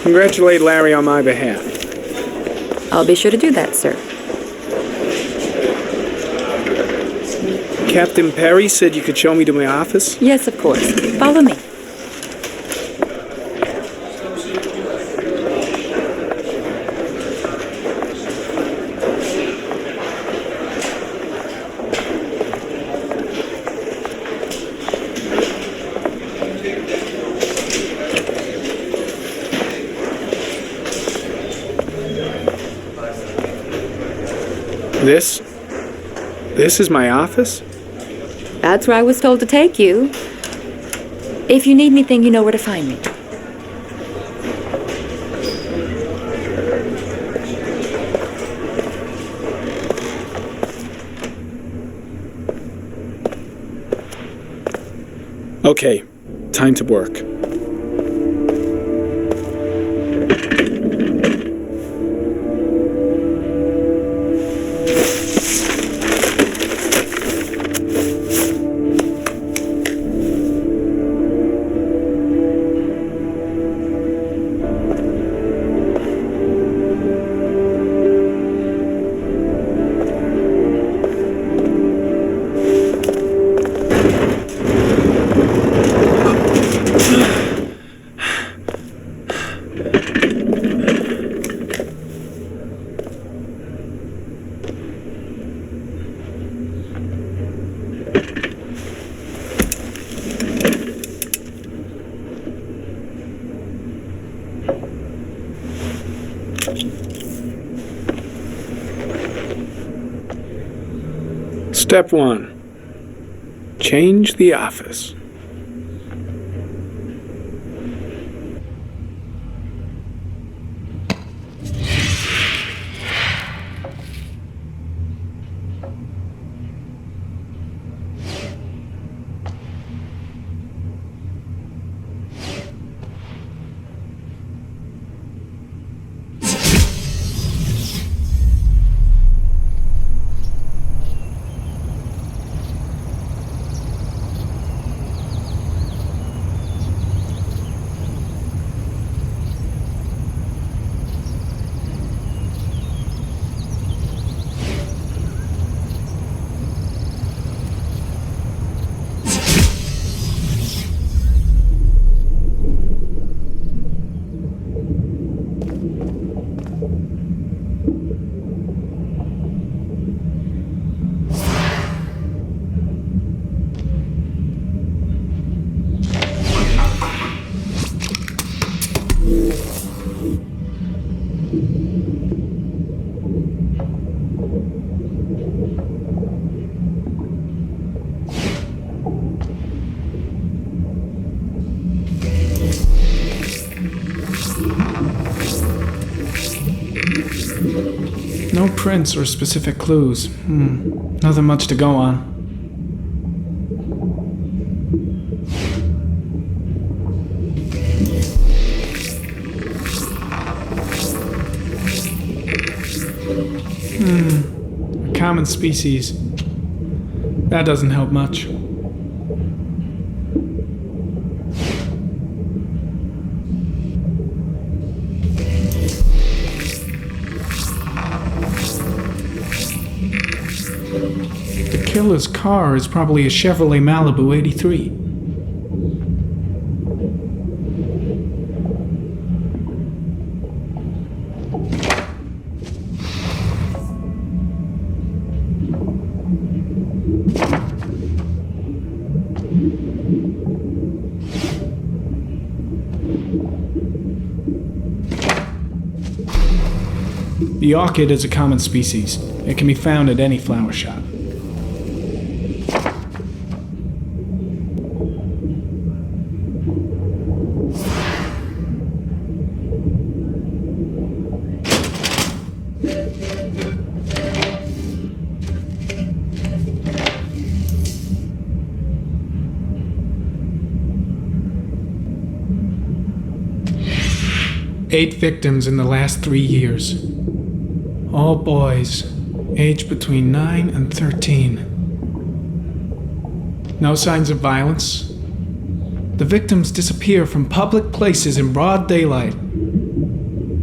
Congratulate Larry on my behalf. I'll be sure to do that, sir. Captain Perry said you could show me to my office? Yes, of course. Follow me. This is my office? That's where I was told to take you. If you need anything, you know where to find me. Okay, time to work. Step 1. Change the office. No prints or specific clues. Nothing much to go on. A common species. That doesn't help much. The killer's car is probably a Chevrolet Malibu 83. The orchid is a common species. It can be found at any flower shop. Eight victims in the last 3 years. All boys, aged between 9 and 13. No signs of violence. The victims disappear from public places in broad daylight.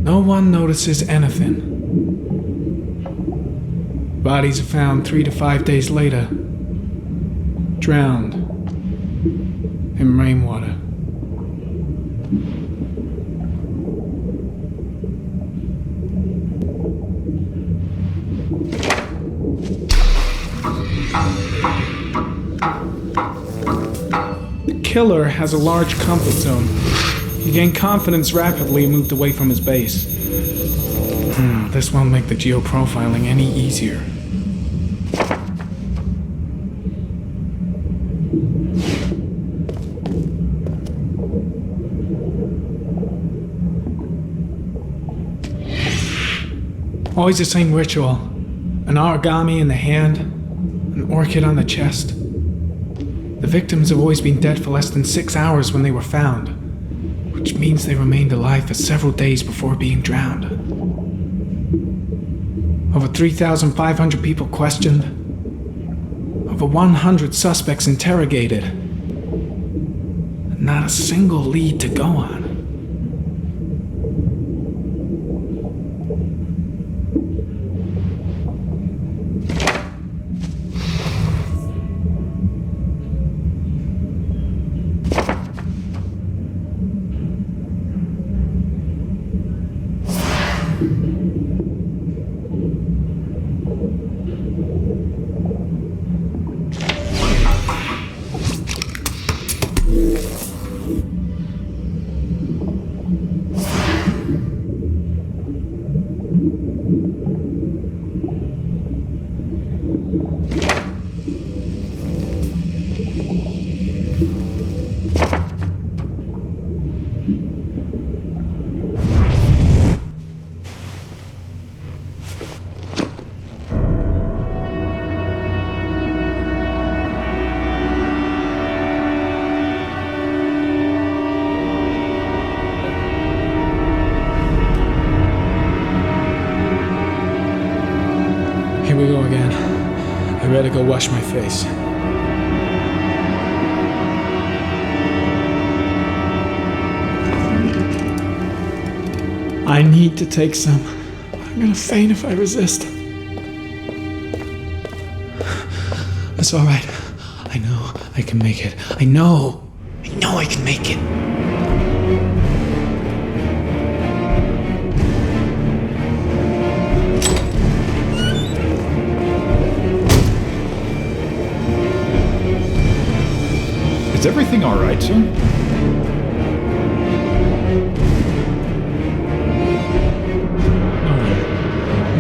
No one notices anything. Bodies are found 3 to 5 days later, drowned in rainwater. The killer has a large comfort zone. He gained confidence rapidly and moved away from his base. This won't make the geoprofiling any easier. Always the same ritual. An origami in the hand, an orchid on the chest. The victims have always been dead for less than 6 hours when they were found, which means they remained alive for several days before being drowned. Over 3,500 people questioned. Over 100 suspects interrogated. Not a single lead to go on. Here we go again. I better go wash my face. I need to take some. I'm gonna faint if I resist. It's all right. I know I can make it. I know I can make it. Is everything all right, sir?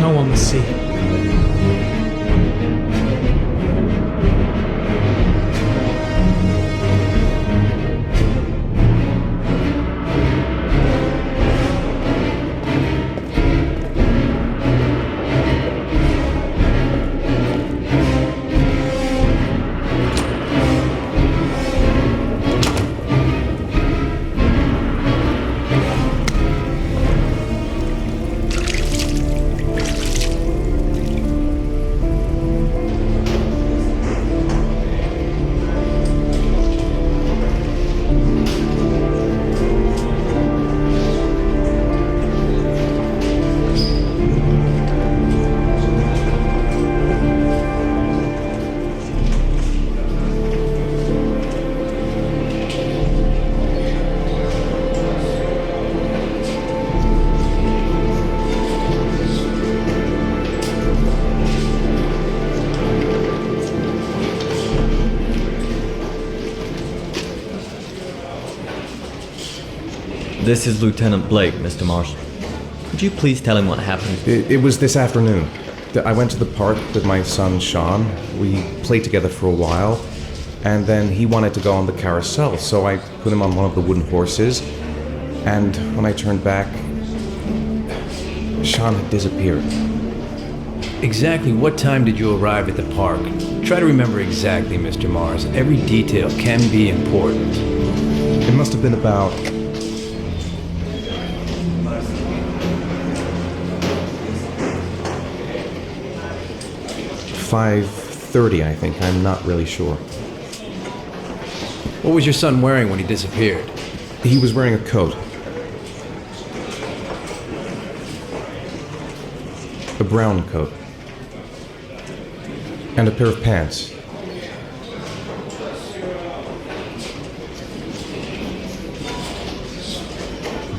No one will see. This is Lieutenant Blake, Mr. Marshall. Could you please tell him what happened? It was this afternoon. I went to the park with my son, Sean. We played together for a while, and then he wanted to go on the carousel, so I put him on one of the wooden horses, and when I turned back, Sean had disappeared. Exactly what time did you arrive at the park? Try to remember exactly, Mr. Mars. Every detail can be important. It must have been about 5:30, I think. I'm not really sure. What was your son wearing when he disappeared? He was wearing a coat. A brown coat. And a pair of pants.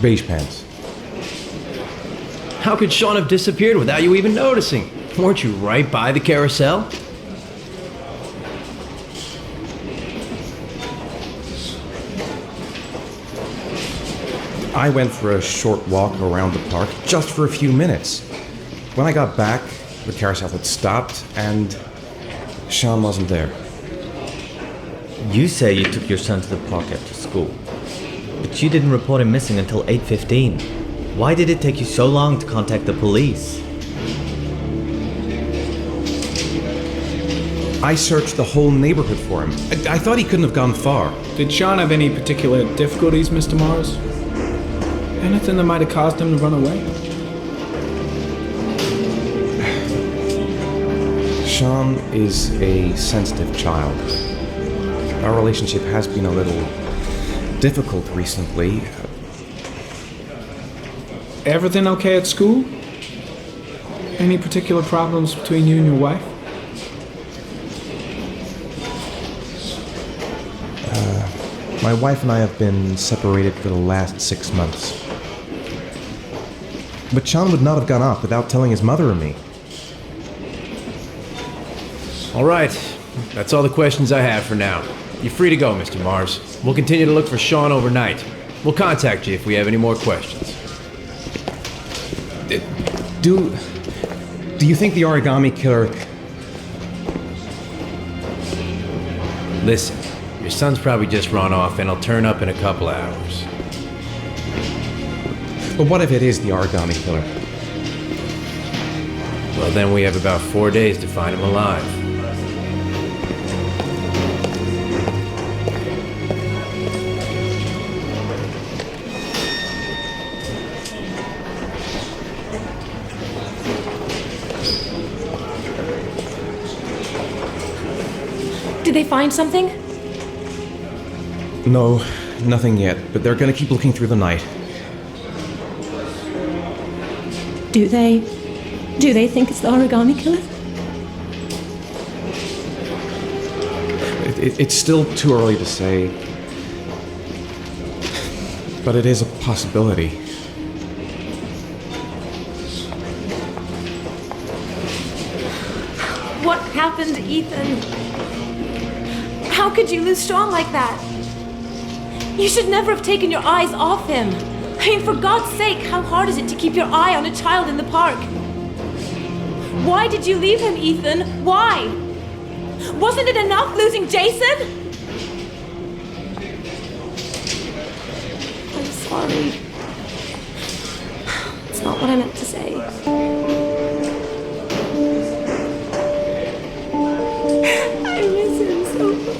Beige pants. How could Sean have disappeared without you even noticing? Weren't you right by the carousel? I went for a short walk around the park, just for a few minutes. When I got back, the carousel had stopped, and Sean wasn't there. You say you took your son to the park after school, but you didn't report him missing until 8:15. Why did it take you so long to contact the police? I searched the whole neighborhood for him. I thought he couldn't have gone far. Did Sean have any particular difficulties, Mr. Mars? Anything that might have caused him to run away? Sean is a sensitive child. Our relationship has been a little difficult recently. Everything okay at school? Any particular problems between you and your wife? My wife and I have been separated for the last 6 months. But Sean would not have gone off without telling his mother or me. All right, that's all the questions I have for now. You're free to go, Mr. Mars. We'll continue to look for Sean overnight. We'll contact you if we have any more questions. Do you think the Origami Killer... Listen, your son's probably just run off and he'll turn up in a couple hours. But what if it is the Origami Killer? Well, then we have about 4 days to find him alive. Did they find something? No, nothing yet, but they're gonna keep looking through the night. Do they think it's the Origami Killer? It's still too early to say, but it is a possibility. What happened to Ethan? How could you lose Sean like that? You should never have taken your eyes off him. I mean, for God's sake, how hard is it to keep your eye on a child in the park? Why did you leave him, Ethan? Why? Wasn't it enough losing Jason? I'm sorry. It's not what I meant to say. I miss him so much.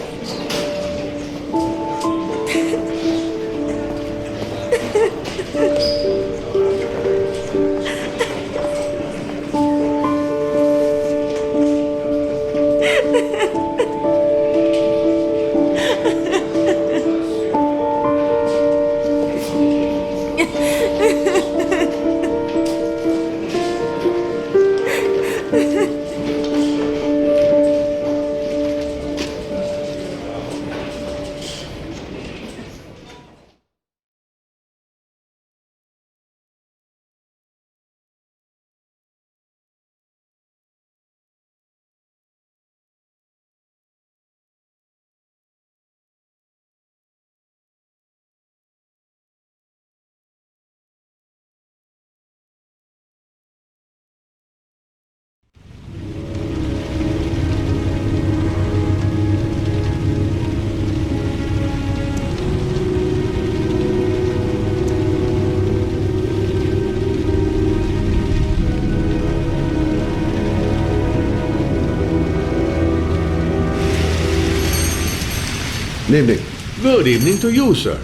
Good evening. Good evening to you, sir.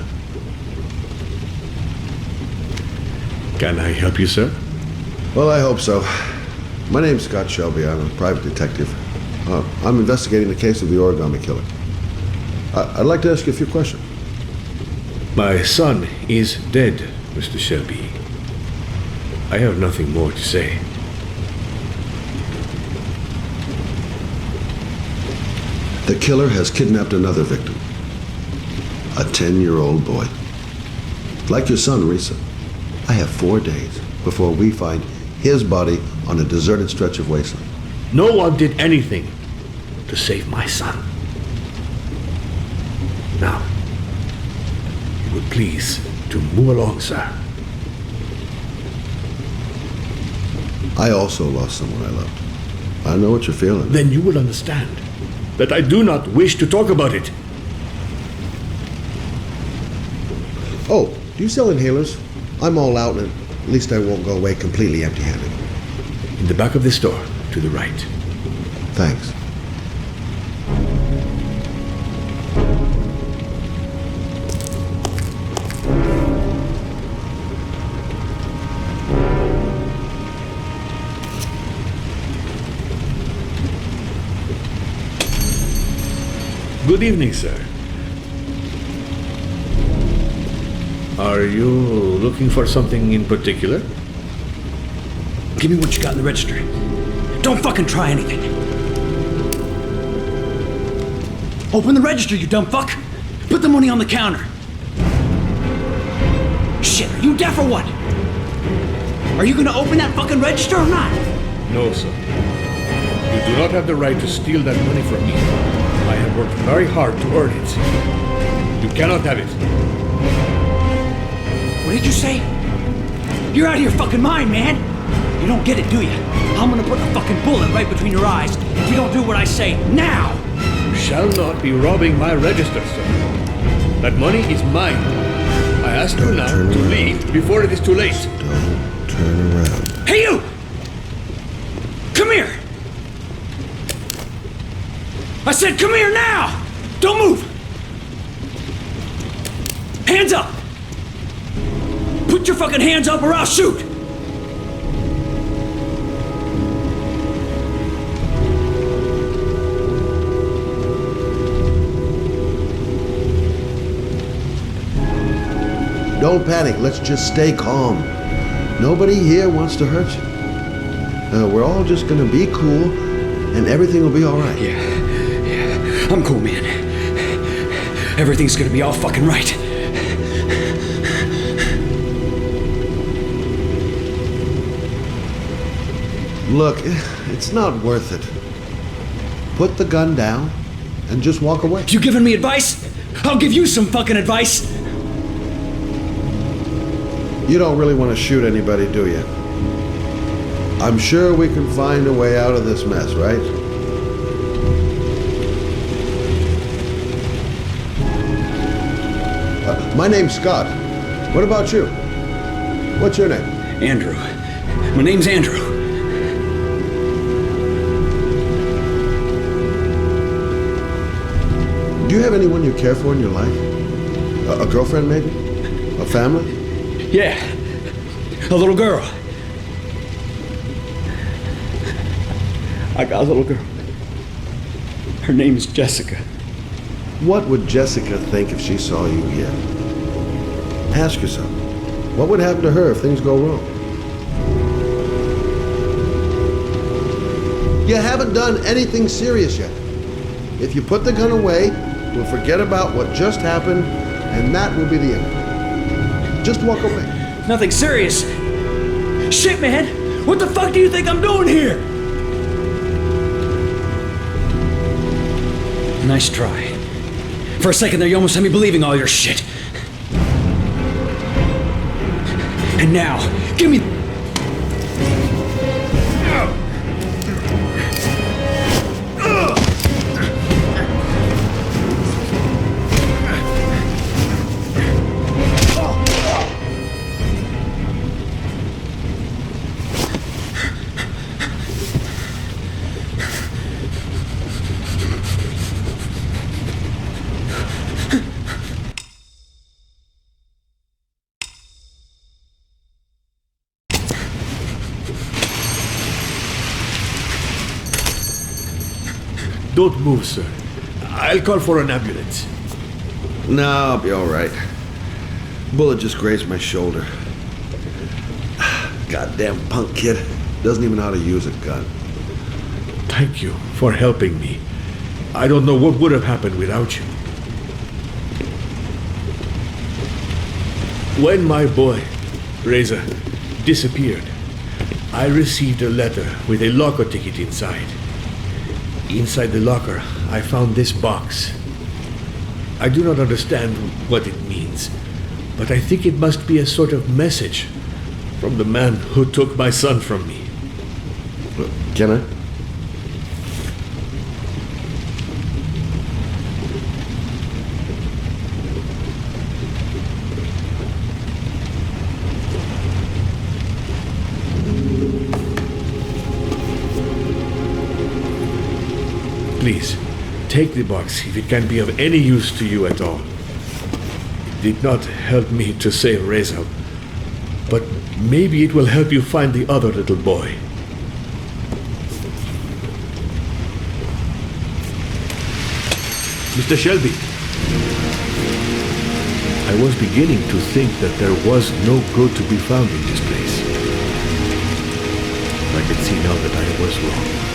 Can I help you, sir? Well, I hope so. My name's Scott Shelby. I'm a private detective. I'm investigating the case of the Origami Killer. I'd like to ask you a few questions. My son is dead, Mr. Shelby. I have nothing more to say. The killer has kidnapped another victim. A 10-year-old boy. Like your son, Risa. I have 4 days before we find his body on a deserted stretch of wasteland. No one did anything to save my son. Now, you would please to move along, sir. I also lost someone I loved. I know what you're feeling. Then you will understand that I do not wish to talk about it. Oh, do you sell inhalers? I'm all out, and at least I won't go away completely empty-handed. In the back of the store, to the right. Thanks. Good evening, sir. Are you looking for something in particular? Give me what you got in the register. Don't fucking try anything. Open the register, you dumb fuck. Put the money on the counter. Shit, are you deaf or what? Are you gonna open that fucking register or not? No, sir. You do not have the right to steal that money from me. I have worked very hard to earn it. You cannot have it. What did you say? You're out of your fucking mind, man. You don't get it, do you? I'm gonna put a fucking bullet right between your eyes if you don't do what I say now. You shall not be robbing my register, sir. That money is mine. I ask you now to leave before it is too late. Don't turn around. Hey, you! Come here! I said come here now! Don't move! Hands up! Put your fucking hands up or I'll shoot! Don't panic. Let's just stay calm. Nobody here wants to hurt you. We're all just gonna be cool, and everything will be all right. Yeah, I'm cool, man. Everything's gonna be all fucking right. Look, it's not worth it. Put the gun down and just walk away. You giving me advice? I'll give you some fucking advice. You don't really want to shoot anybody, do you? I'm sure we can find a way out of this mess, right? My name's Scott. What about you? What's your name? Andrew. My name's Andrew. Do you have anyone you care for in your life? A girlfriend, maybe? A family? Yeah, a little girl. I got a little girl. Her name's Jessica. What would Jessica think if she saw you here? Ask yourself, what would happen to her if things go wrong? You haven't done anything serious yet. If you put the gun away, we'll forget about what just happened, and that will be the end. Just walk away. Nothing serious. Shit, man. What the fuck do you think I'm doing here? Nice try. For a second there, you almost had me believing all your shit. And now, give me... Don't move, sir. I'll call for an ambulance. No, I'll be all right. Bullet just grazed my shoulder. Goddamn punk kid. Doesn't even know how to use a gun. Thank you for helping me. I don't know what would have happened without you. When my boy, Reza, disappeared, I received a letter with a locker ticket inside. Inside the locker, I found this box. I do not understand what it means, but I think it must be a sort of message from the man who took my son from me. Can I? Please, take the box if it can be of any use to you at all. It did not help me to save Reza, but maybe it will help you find the other little boy. Mr. Shelby, I was beginning to think that there was no good to be found in this place. I can see now that I was wrong.